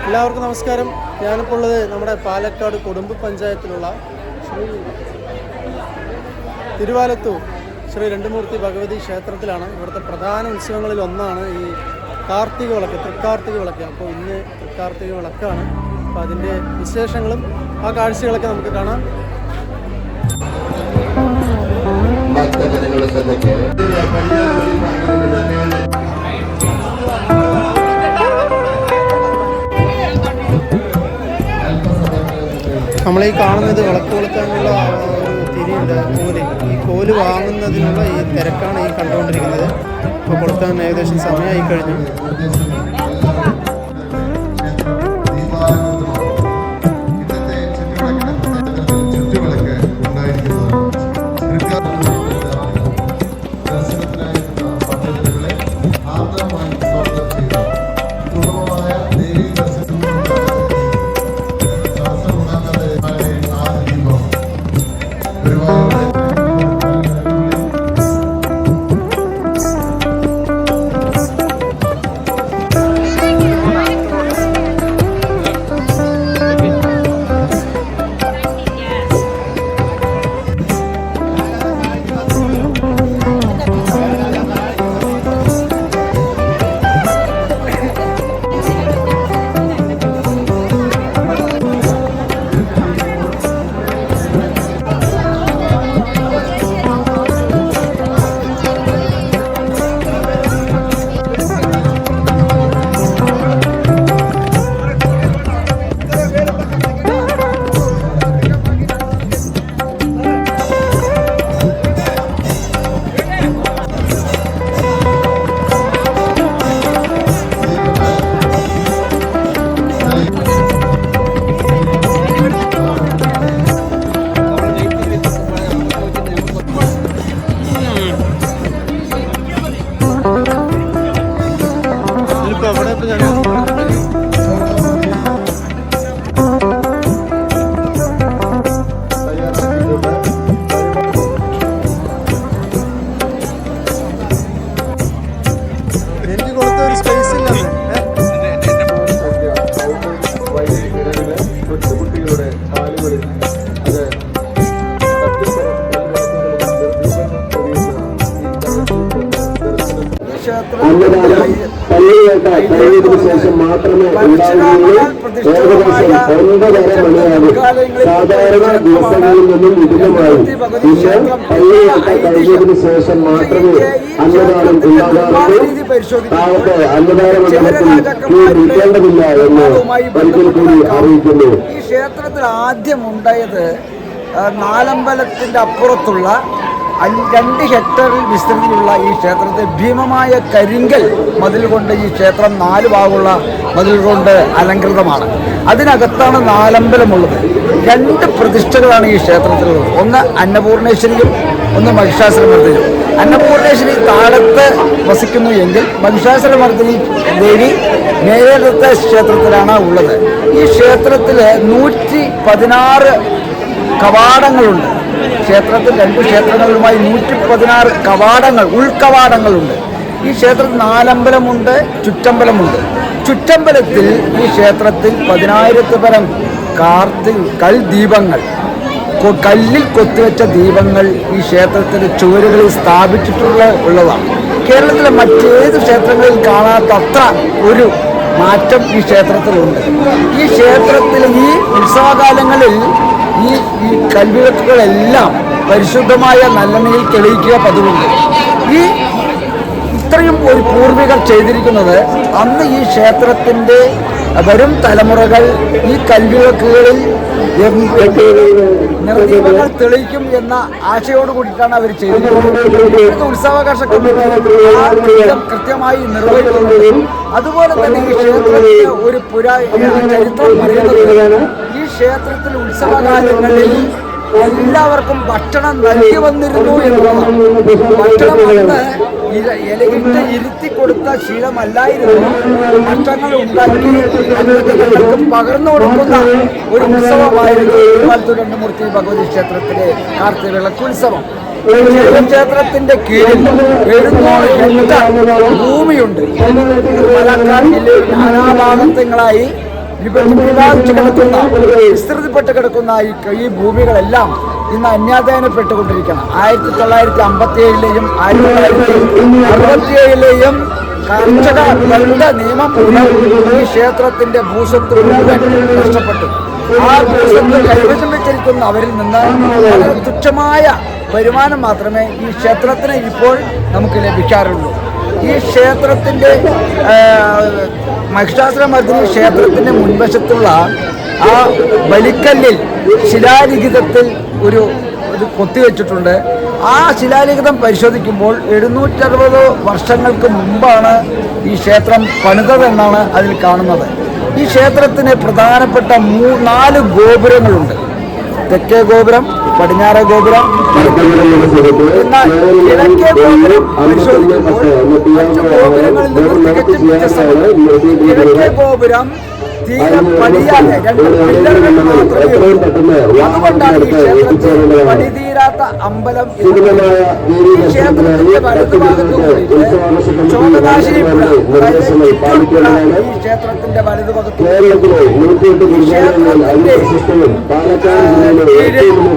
എല്ലാവർക്കും നമസ്കാരം. ഞാനിപ്പോൾ ഉള്ളത് നമ്മുടെ പാലക്കാട് കൊടുമ്പ് പഞ്ചായത്തിലുള്ള തിരുവാലത്തൂർ ശ്രീ രണ്ടുമൂർത്തി ഭഗവതി ക്ഷേത്രത്തിലാണ്. ഇവിടുത്തെ പ്രധാന ഉത്സവങ്ങളിൽ ഒന്നാണ് ഈ കാർത്തിക വിളക്ക്, തൃക്കാർത്തിക വിളക്ക്. അപ്പോൾ ഇന്ന് തൃക്കാർത്തിക വിളക്കാണ്. അപ്പോൾ അതിൻ്റെ വിശേഷങ്ങളും ആ കാഴ്ചകളൊക്കെ നമുക്ക് കാണാം. നമ്മളീ കാണുന്നത് വിളക്ക് കൊളുത്താനുള്ള ഒരു തിരിയുണ്ട്, കോല്. ഈ കോല് വാങ്ങുന്നതിനുള്ള ഈ തിരക്കാണ് ഈ കണ്ടുകൊണ്ടിരിക്കുന്നത്. ഇപ്പോൾ കൊളുത്താൻ ഏകദേശം സമയമായി കഴിഞ്ഞു. ശേഷം മാത്രമേ ഉണ്ടാവുകയുള്ളൂ. ഏകദേശം 9:30 മണിയാണ് സാധാരണ ദിവസങ്ങളിൽ നിന്നും വിഭിന്നമായി ഇന്ന് പള്ളിയൊക്കെ കഴിഞ്ഞതിന് ശേഷം മാത്രമേ അന്നദാനം ഉണ്ടാകാറുള്ളൂ. താഴത്തെ അന്നദാന മണ്ഡലത്തിൽ നിൽക്കേണ്ടതില്ല എന്ന് ഒരിക്കൽ കൂടി അറിയിക്കുന്നു. ഈ ക്ഷേത്രത്തിൽ ആദ്യം ഉണ്ടായത് നാലമ്പലത്തിന്റെ അപ്പുറത്തുള്ള 2 ഹെക്ടറിൽ വിസ്തൃതിയുള്ള ഈ ക്ഷേത്രത്തെ ഭീമമായ കരിങ്കൽ മതിൽ കൊണ്ട് ഈ ക്ഷേത്രം 4 ഭാഗമുള്ള മതിൽ കൊണ്ട് അലങ്കൃതമാണ്. അതിനകത്താണ് നാലമ്പലമുള്ളത്. 2 പ്രതിഷ്ഠകളാണ് ഈ ക്ഷേത്രത്തിലുള്ളത്. ഒന്ന് അന്നപൂർണേശ്വരിയും ഒന്ന് മഹിഷാസുരമർദ്ദിനിയും. അന്നപൂർണേശ്വരി താഴത്ത് വസിക്കുന്നു എങ്കിൽ മഹിഷാസുരമർദ്ദിനി ദേവി മേലത്തെ ക്ഷേത്രത്തിലാണ് ഉള്ളത്. ഈ ക്ഷേത്രത്തിൽ 116 കവാടങ്ങളുണ്ട്. ക്ഷേത്രത്തിൽ 2 ക്ഷേത്രങ്ങളുമായി 116 കവാടങ്ങൾ, ഉൾക്കവാടങ്ങളുണ്ട്. ഈ ക്ഷേത്രത്തിൽ നാലമ്പലമുണ്ട്, ചുറ്റമ്പലമുണ്ട്. ചുറ്റമ്പലത്തിൽ ഈ ക്ഷേത്രത്തിൽ 10,000 പരം കൽദീപങ്ങൾ, കല്ലിൽ കൊത്തിവെച്ച ദീപങ്ങൾ ഈ ക്ഷേത്രത്തിൻ്റെ ചുവരുകളിൽ സ്ഥാപിച്ചിട്ടുള്ളതാണ്. കേരളത്തിലെ മറ്റേത് ക്ഷേത്രങ്ങളിൽ കാണാത്ത അത്ര ഒരു മാറ്റം ഈ ക്ഷേത്രത്തിലുണ്ട്. ഈ ക്ഷേത്രത്തിൽ ഈ ഉത്സവകാലങ്ങളിൽ ഈ കൽവിളക്കുകളെല്ലാം പരിശുദ്ധമായ നല്ലെണ്ണയിൽ തെളിയിക്കുക പതിവുണ്ട്. ഈ ഇത്രയും ഒരു പൂർവികർ ചെയ്തിരിക്കുന്നത് അന്ന് ഈ ക്ഷേത്രത്തിൻ്റെ വരും തലമുറകൾ ഈ കൽവിളക്കുകളിൽ നിർദീപങ്ങൾ തെളിയിക്കും എന്ന ആശയോട് കൂടിയിട്ടാണ് അവർ ചെയ്തിരിക്കുന്നത്. ഉത്സവാഘോഷ കമ്മിറ്റി കൃത്യമായി നിർവഹിക്കുന്നുണ്ട്. അതുപോലെ തന്നെ ഈ ക്ഷേത്രത്തിന് ഒരു ചരിത്രം പറയുന്നത് ഈ ക്ഷേത്രത്തിൽ ഉത്സവകാലങ്ങളിൽ എല്ലാവർക്കും ഭക്ഷണം നൽകി വന്നിരുന്നു എന്നുള്ളതാണ്. ഭക്ഷണം വന്ന് ഇലയിട്ട് ഇരുത്തി കൊടുത്ത ശീലമല്ലായിരുന്നു. ഭക്ഷണങ്ങൾ ഉണ്ടാക്കി അംഗങ്ങൾക്ക് പകർന്നു കൊടുക്കുന്ന ഒരു ഉത്സവമായിരുന്നു തിരുവാലത്തൂർ രണ്ടുമൂർത്തി ഭഗവതി ക്ഷേത്രത്തിലെ കാർത്തിക വിളക്കുത്സവം. ക്ഷേത്രത്തിന്റെ കീഴിൽ 700 ഹെക്ടർ ഭൂമിയുണ്ട്. പാലക്കാട് ജില്ലയിൽ നാനാഭാഗങ്ങളായി വിഭാഗിച്ച് കിടക്കുന്ന വിസ്തൃതിപ്പെട്ട് കിടക്കുന്ന ഈ ഭൂമികളെല്ലാം ഇന്ന് അന്യാധീനപ്പെട്ടുകൊണ്ടിരിക്കണം. 1957-ലെയും 1967-ലെയും കർഷകരുടെ നിയമം മൂലം ഈ ക്ഷേത്രത്തിന്റെ ഭൂസ്വത്ത് മുഴുവൻ നഷ്ടപ്പെട്ടു. ആ ഭൂസ്വത്ത് കൈവശം വെച്ചിരിക്കുന്ന അവരിൽ നിന്ന് വളരെ തുച്ഛമായ വരുമാനം മാത്രമേ ഈ ക്ഷേത്രത്തിന് ഇപ്പോൾ നമുക്ക് ലഭിക്കാറുള്ളൂ. ഈ ക്ഷേത്രത്തിന്റെ മഹിഷാസുരമർദ്ദിനി ക്ഷേത്രത്തിന്റെ മുൻവശത്തുള്ള ആ ബലിക്കല്ലിൽ ശിലാലിഖിതത്തിൽ ഒരു കൊത്തിവെച്ചിട്ടുണ്ട്. ആ ശിലാലിഖിതം പരിശോധിക്കുമ്പോൾ 760 വർഷങ്ങൾക്ക് മുമ്പാണ് ഈ ക്ഷേത്രം പണിതതെന്നാണ് അതിൽ കാണുന്നത്. ഈ ക്ഷേത്രത്തിന് പ്രധാനപ്പെട്ട 4 ഗോപുരങ്ങളുണ്ട്. തെക്കേ ഗോപുരം, പടിഞ്ഞാറേ ഗോപുരം, എന്നാൽ കിഴക്കേ ഗോപുരം പരിശോധിക്കുമ്പോൾ മറ്റു ഗോപുരങ്ങളിൽ നിന്ന് തികച്ചും വ്യത്യസ്തമാണ്. കിഴക്കേ ഗോപുരം തീരെ പടിയാതെ 2 പില്ലറുകൾ മാത്രമേ ഉള്ളൂ. അതുകൊണ്ടാണ് ഈ ക്ഷേത്രത്തിൽ പണിതീരാത്ത അമ്പലം. ഈ ക്ഷേത്രത്തിന്റെ വലതുഭാഗത്ത് കൂടിയിട്ട് ചോദനാശിനി പുഴ, അതായത് ചിറ്റൂർപ്പുഴ ഈ ക്ഷേത്രത്തിന്റെ വലതുഭാഗത്ത്. ഈ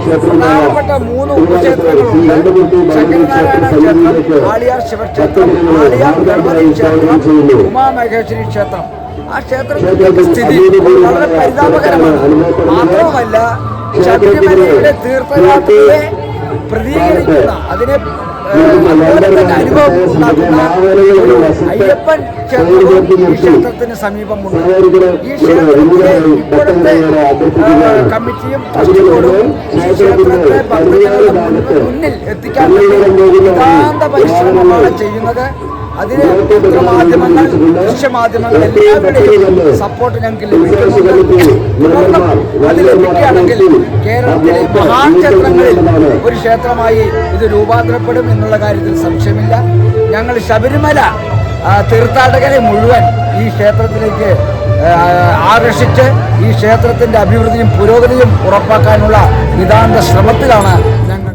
ക്ഷേത്രത്തിന്റെ പ്രധാനപ്പെട്ട 3 ഉപക്ഷേത്രങ്ങളുണ്ട്. ശങ്കരനാരായണ ക്ഷേത്രം, ആളിയാർ ശിവക്ഷേത്രം, ആളിയാർ ഗണപതി ക്ഷേത്രം, ഉമാമഹേശ്വരി ക്ഷേത്രം. ആ ക്ഷേത്രത്തിന്റെ സ്ഥിതി വളരെ പരിതാപകരമാണ്. മാത്രവുമല്ല, ശബരിമലയുടെ തീർത്ഥയാത്രയെ പ്രതികരിക്കുന്ന അതിനെ അനുഭവം ഉണ്ടാക്കുന്ന അയ്യപ്പൻ ക്ഷേത്രവും ഈ ക്ഷേത്രത്തിന് സമീപമുണ്ട്. ഈ ക്ഷേത്രത്തിലെ ഇപ്പോഴത്തെ കമ്മിറ്റിയും ട്രസ്റ്റ് ബോർഡും ഈ ക്ഷേത്രത്തിലെ ഭക്തജനങ്ങളുടെ മുന്നിൽ എത്തിക്കാൻ വേണ്ടി നിതാന്ത പരിശ്രമമാണ് ചെയ്യുന്നത്. അതിന് പത്രമാധ്യമങ്ങൾ, ദൃശ്യമാധ്യമങ്ങൾ എല്ലാവരുടെയും സപ്പോർട്ട് ഞങ്ങൾക്ക് ലഭിക്കുന്നുണ്ട്. തുടർന്നും അത് ലഭിക്കുകയാണെങ്കിൽ കേരളത്തിലെ മഹാക്ഷേത്രങ്ങളിൽ ഒരു ക്ഷേത്രമായി ഇത് രൂപാന്തരപ്പെടും എന്നുള്ള കാര്യത്തിൽ സംശയമില്ല. ഞങ്ങൾ ശബരിമല തീർത്ഥാടകരെ മുഴുവൻ ഈ ക്ഷേത്രത്തിലേക്ക് ആകർഷിച്ച് ഈ ക്ഷേത്രത്തിന്റെ അഭിവൃദ്ധിയും പുരോഗതിയും ഉറപ്പാക്കാനുള്ള നിതാന്ത ശ്രമത്തിലാണ് ഞങ്ങൾ.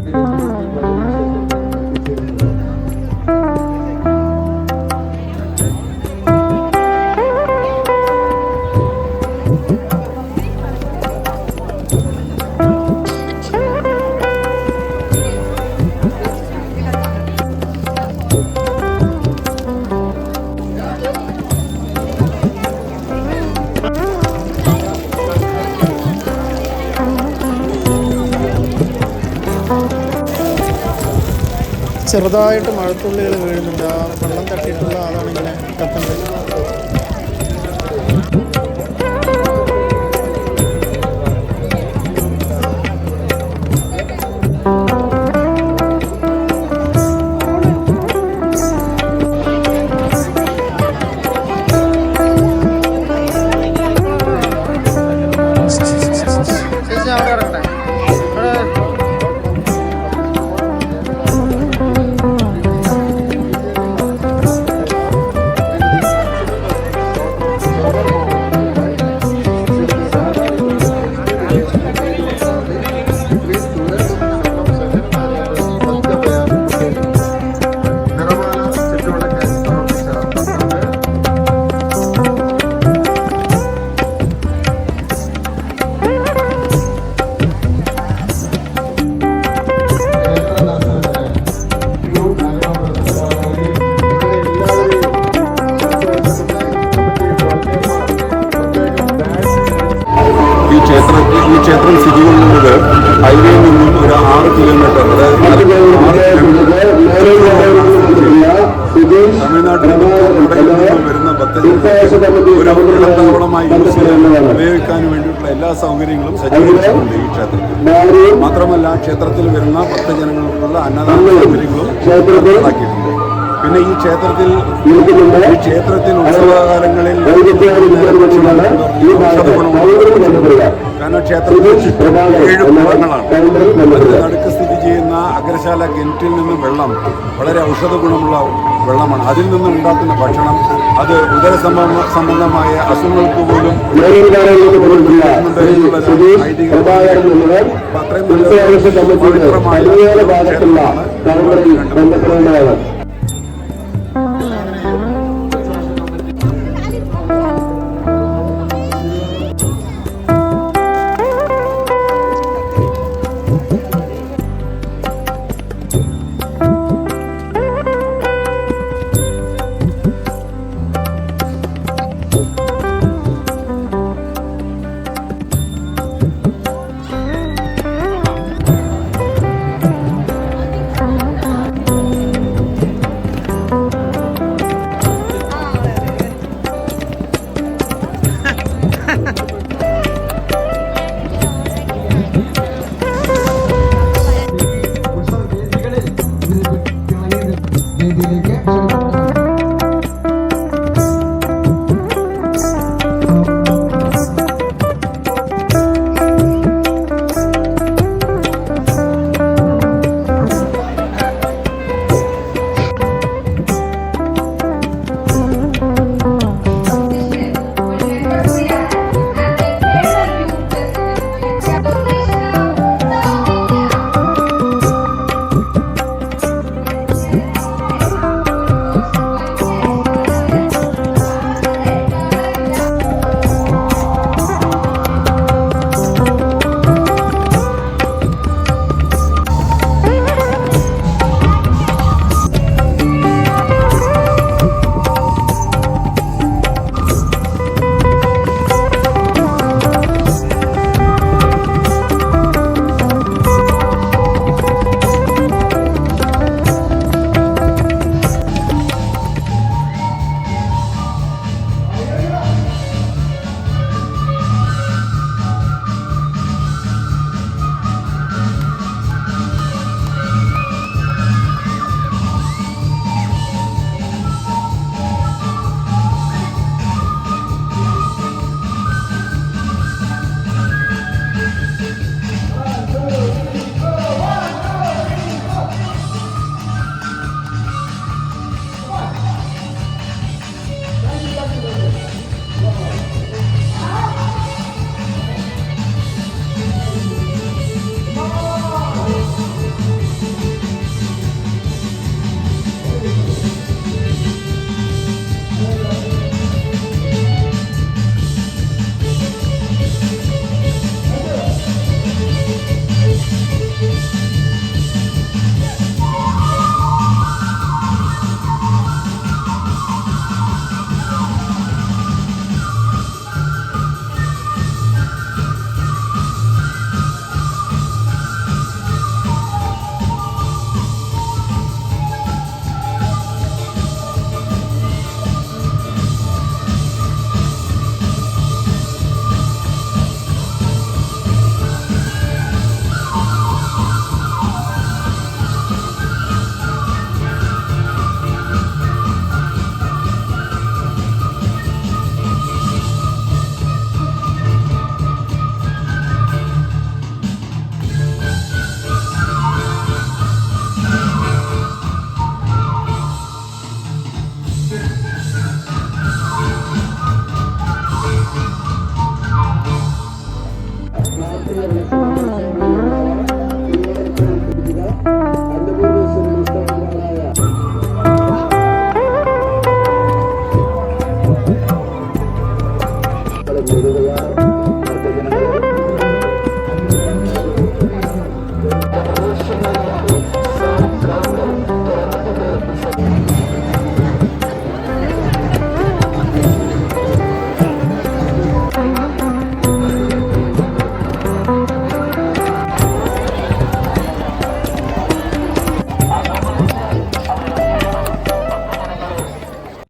ചെറുതായിട്ട് മഴത്തുള്ളികൾ വീഴുന്നുണ്ട്. ആ വെള്ളം തട്ടിയിട്ടുള്ള അതാണ് ഇങ്ങനെ കത്തുന്നത്. ഈ ക്ഷേത്രം സ്ഥിതി ചെയ്യുന്നത് ഹൈവേയിൽ നിന്നും ഒരു 6 കിലോമീറ്റർ, അതായത് തമിഴ്നാട്ടിൽ നിന്നും വരുന്ന ഭക്തജനങ്ങൾക്ക് ഒരു ഇടത്താവളമായി ഉപയോഗിക്കാൻ വേണ്ടിയിട്ടുള്ള എല്ലാ സൗകര്യങ്ങളും സജ്ജീകരിച്ചിട്ടുണ്ട് ഈ ക്ഷേത്രത്തിൽ. മാത്രമല്ല, ക്ഷേത്രത്തിൽ വരുന്ന ഭക്തജനങ്ങൾക്കുള്ള അന്നദാന സൗകര്യങ്ങളും നടപ്പാക്കിയിട്ടുണ്ട്. പിന്നെ ഈ ക്ഷേത്രത്തിൽ ഉത്സവകാലങ്ങളിൽ കാരണം ക്ഷേത്രത്തിൽ 7 കുളങ്ങളാണ്. അതിന് നടുക്ക് സ്ഥിതി ചെയ്യുന്ന അഗ്രശാല കിണറ്റിൽ നിന്ന് വെള്ളം വളരെ ഔഷധ ഗുണമുള്ള വെള്ളമാണ്. അതിൽ നിന്നും ഉണ്ടാക്കുന്ന ഭക്ഷണം അത് ഉദര സംബന്ധമായ അസുഖങ്ങൾക്ക് പോലും അത്രയും നല്ല പവിത്രമായ ക്ഷേത്രമാണ്. തീരുകയാണ്.